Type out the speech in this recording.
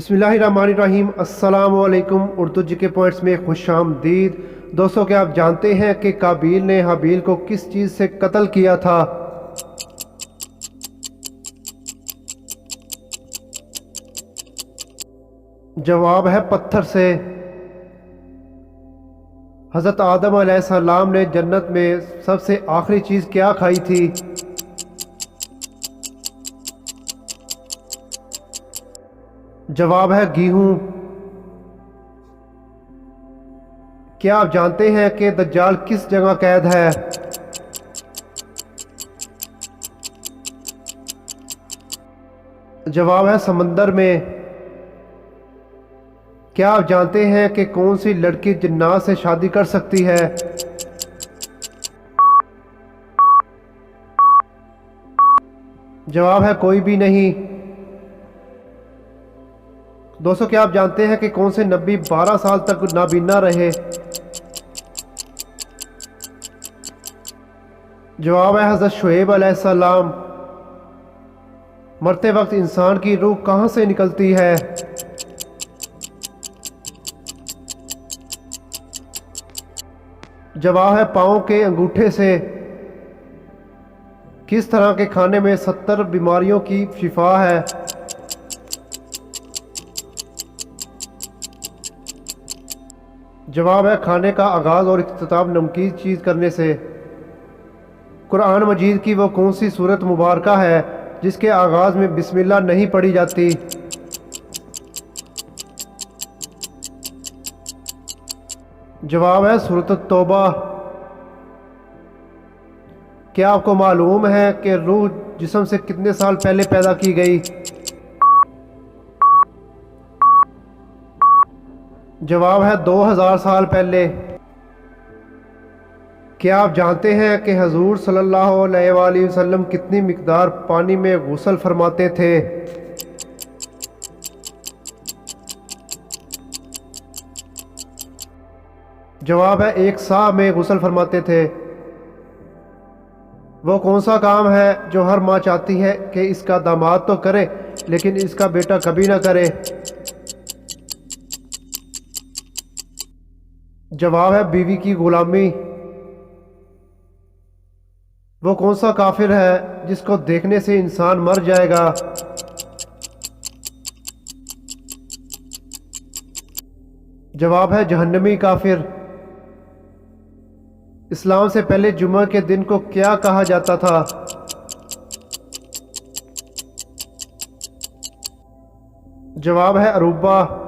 बिस्मिल्लाहिर्रहमानिर्रहीम। अस्सलामुअलैकुम। उर्दू जी के पॉइंट्स में खुशामदीद। दोस्तों, क्या आप जानते हैं कि काबील ने हाबील को किस चीज़ से कत्ल किया था? जवाब है पत्थर से। हज़रत आदम अलैहिस्सलाम ने जन्नत में सबसे आखिरी चीज़ क्या खाई थी? जवाब है गेहूं। क्या आप जानते हैं कि दज्जाल किस जगह कैद है? जवाब है समंदर में। क्या आप जानते हैं कि कौन सी लड़की जिन्नात से शादी कर सकती है? जवाब है कोई भी नहीं। दोस्तों, क्या आप जानते हैं कि कौन से नबी 12 साल तक नाबीना रहे? जवाब है हज़रत शुएब अलैहिस्सलाम। मरते वक्त इंसान की रूह कहाँ से निकलती है? जवाब है पाँव के अंगूठे से। किस तरह के खाने में 70 बीमारियों की शिफा है? जवाब है खाने का आगाज़ और इख्तिताम नमकीन चीज़ करने से। कुरान मजीद की वो कौन सी सूरत मुबारका है जिसके आगाज़ में बिस्मिल्लाह नहीं पढ़ी जाती? जवाब है सूरत तौबा। क्या आपको मालूम है कि रूह जिस्म से कितने साल पहले पैदा की गई? जवाब है 2000 साल पहले। क्या आप जानते हैं कि हजूर सल्लल्लाहु अलैहि वसल्लम कितनी मिकदार पानी में गुस्ल फरमाते थे? जवाब है 1 साह में गुस्ल फरमाते थे। वो कौन सा काम है जो हर माँ चाहती है कि इसका दामाद तो करे लेकिन इसका बेटा कभी ना करे? जवाब है बीवी की गुलामी। वो कौन सा काफिर है जिसको देखने से इंसान मर जाएगा? जवाब है जहन्नमी काफिर। इस्लाम से पहले जुमा के दिन को क्या कहा जाता था? जवाब है अरूबा।